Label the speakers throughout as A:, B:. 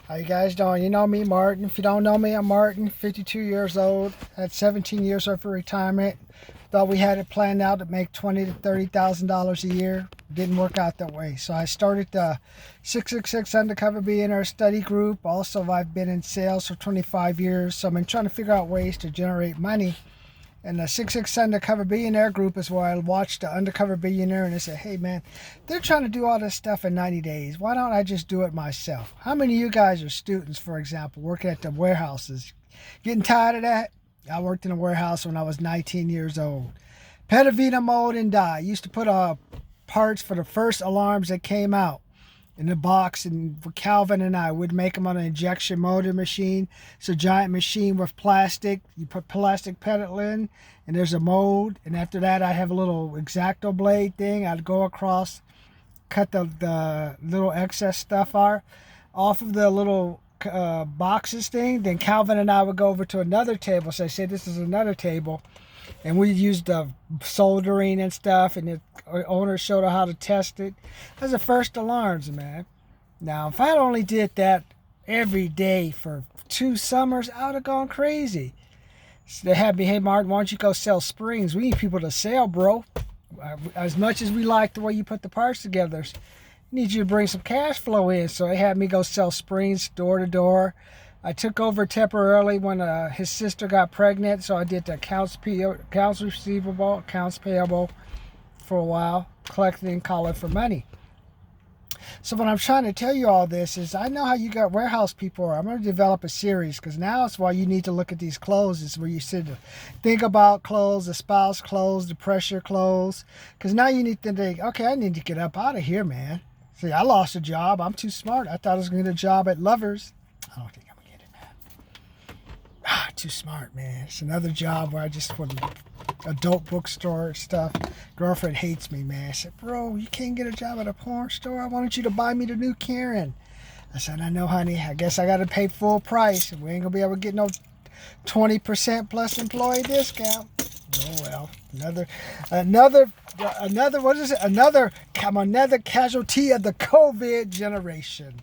A: How you guys doing? You know me, Martin. If you don't know me, I'm Martin, 52 years old. Had 17 years of retirement. Thought we had it planned out to make $20,000 to $30,000 a year. Didn't work out that way. So I started the 666 Undercover Billionaire Study Group. Also, I've been in sales for 25 years. So I've been trying to figure out ways to generate money. And the 666 Undercover Billionaire Group is where I watched the Undercover Billionaire and I said, hey man, they're trying to do all this stuff in 90 days. Why don't I just do it myself? How many of you guys are students, for example, working at the warehouses? Getting tired of that? I worked in a warehouse when I was 19 years old. Petavina mold and die. Used to put parts for the first alarms that came out in the box, and for Calvin and I would make them on an injection molding machine. It's a giant machine with plastic. You put plastic pedal in and there's a mold, and after that I have a little X-Acto blade thing. I'd go across, cut the little excess stuff off of the little boxes thing. Then Calvin and I would go over to another table. So I say this is another table, and we used the soldering and stuff, and the owner showed her how to test it. That's the first alarms, man. Now, if I only did that every day for 2 summers, I would have gone crazy. So they had me, hey, Martin, why don't you go sell springs? We need people to sell, bro. As much as we like the way you put the parts together, we need you to bring some cash flow in. So they had me go sell springs door to door. I took over temporarily when his sister got pregnant, so I did the accounts receivable, accounts payable for a while, collecting and calling for money. So what I'm trying to tell you all this is, I know how you got warehouse people are. I'm going to develop a series, because now it's why you need to look at these clothes. It's where you sit to think about clothes, the spouse clothes, the pressure clothes, because now you need to think, okay, I need to get up out of here, man. See, I lost a job. I'm too smart. I thought I was going to get a job at Lovers. I don't think I'm going to get it, man. Too smart, man. It's another job where I just put adult bookstore stuff. Girlfriend hates me, man. I said, bro, you can't get a job at a porn store. I wanted you to buy me the new Karen. I said, I know, honey. I guess I got to pay full price. We ain't going to be able to get no 20% plus employee discount. Oh, well. Another, what is it? Another casualty of the COVID generation.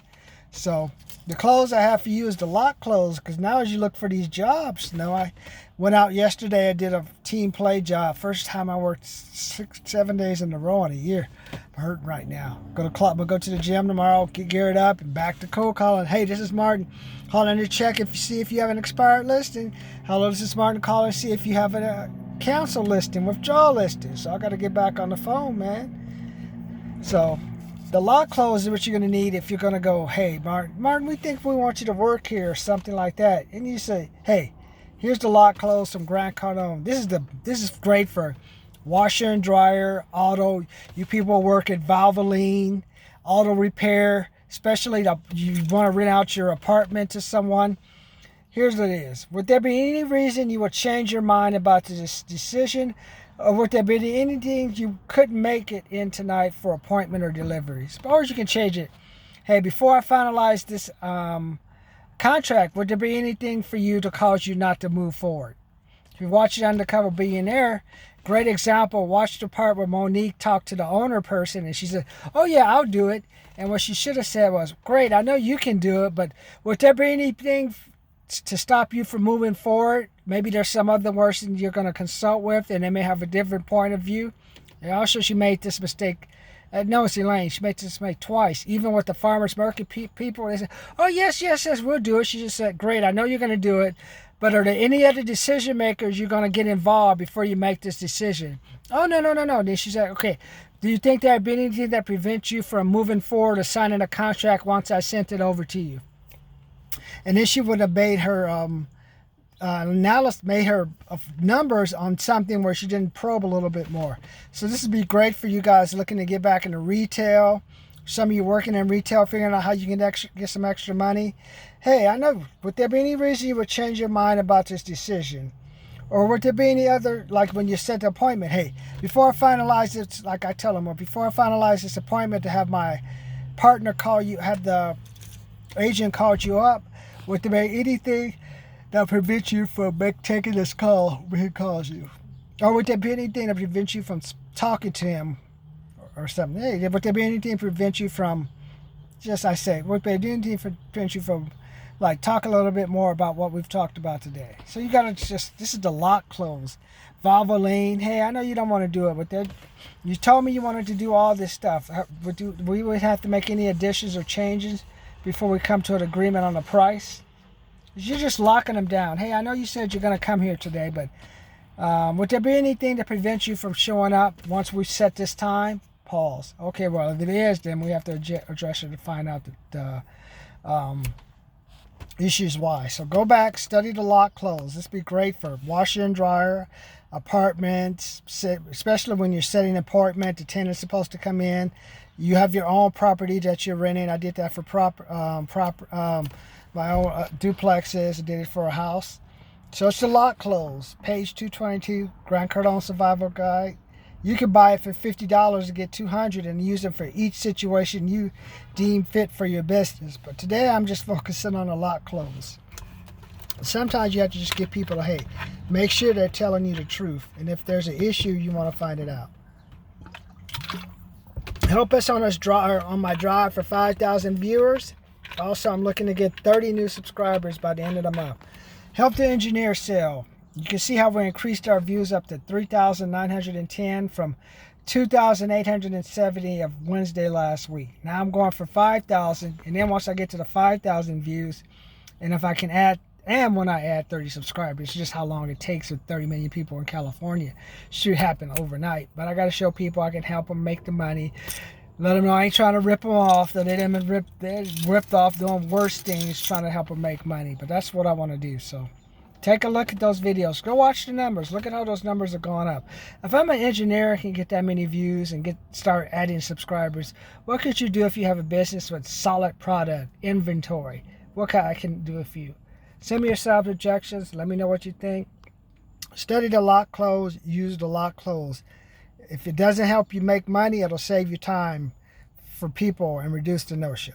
A: So the clothes I have for you is the lock clothes, because now as you look for these jobs, I went out yesterday. I did a team play job. First time I worked 7 days in a row in a year. I'm hurting right now. Go to the gym tomorrow, get geared up, and back to cold calling. Hey, this is Martin. Calling to check see if you have an expired listing. Hello, this is Martin calling to see if you have a cancel listing, withdrawal listing. So I got to get back on the phone, man. So the lock close is what you're going to need if you're going to go, hey, Martin, we think we want you to work here, or something like that. And you say, hey, here's the lock close from Grant Cardone. This is great for washer and dryer, auto. You people work at Valvoline, auto repair, especially you want to rent out your apartment to someone. Here's what it is. Would there be any reason you would change your mind about this decision? Or would there be anything you couldn't make it in tonight for appointment or deliveries? Or you can change it. Hey, before I finalize this contract, would there be anything for you to cause you not to move forward? If you watch it Undercover Billionaire, great example. Watch the part where Monique talked to the owner person and she said, oh yeah, I'll do it. And what she should have said was, great, I know you can do it, but would there be anything to stop you from moving forward? Maybe there's some other person you're going to consult with and they may have a different point of view. And also she made this mistake. No, it's Elaine. She made this mistake twice. Even with the farmers market people, they said, oh, yes, we'll do it. She just said, great, I know you're going to do it. But are there any other decision makers you're going to get involved before you make this decision? Oh, no. Then she said, okay, do you think there'd be anything that prevents you from moving forward or signing a contract once I sent it over to you? And then she would have made her analysis, made her numbers on something where she didn't probe a little bit more. So this would be great for you guys looking to get back into retail. Some of you working in retail, figuring out how you can get some extra money. Hey, I know, would there be any reason you would change your mind about this decision? Or would there be any other, like when you set the appointment, hey, before I finalize this, like I tell them, before I finalize this appointment to have my partner call you, have the agent called you up, would there be anything that prevents you from taking this call when he calls you? Or would there be anything that prevents you from talking to him or something? Hey, would there be anything that prevents you from just, I say, would pay anything to prevent you from, like, talk a little bit more about what we've talked about today. So you got to just, this is the lock close. Valvoline, hey, I know you don't want to do it, but you told me you wanted to do all this stuff. We would have to make any additions or changes before we come to an agreement on the price? You're just locking them down. Hey, I know you said you're going to come here today, but would there be anything to prevent you from showing up once we set this time? Pause. Okay, well, if it is, then we have to address it to find out the issues why. So go back, study the lock close. This would be great for washer and dryer, apartments, especially when you're setting an apartment, the tenant's supposed to come in. You have your own property that you're renting. I did that for my own duplexes. I did it for a house. So it's the lock close. Page 222, Grant Cardone Survival Guide. You can buy it for $50 and get $200 and use it for each situation you deem fit for your business. But today I'm just focusing on the lock close. Sometimes you have to just get people to, hey, make sure they're telling you the truth. And if there's an issue, you want to find it out. Help us on my drive for 5,000 viewers. Also, I'm looking to get 30 new subscribers by the end of the month. Help the Engineer sale. You can see how we increased our views up to 3,910 from 2,870 of Wednesday last week. Now I'm going for 5,000, and then once I get to the 5,000 views, and if I can add, and when I add 30 subscribers, just how long it takes with 30 million people in California, should happen overnight. But I got to show people I can help them make the money. Let them know I ain't trying to rip them off, that they're ripped off doing worse things, trying to help them make money. But that's what I want to do. So take a look at those videos. Go watch the numbers. Look at how those numbers are going up. If I'm an engineer and can get that many views and start adding subscribers, what could you do if you have a business with solid product, inventory? What can I do for you? Send me your objections. Let me know what you think. Study the lock close. Use the lock close. If it doesn't help you make money, it'll save you time for people and reduce the no-shows.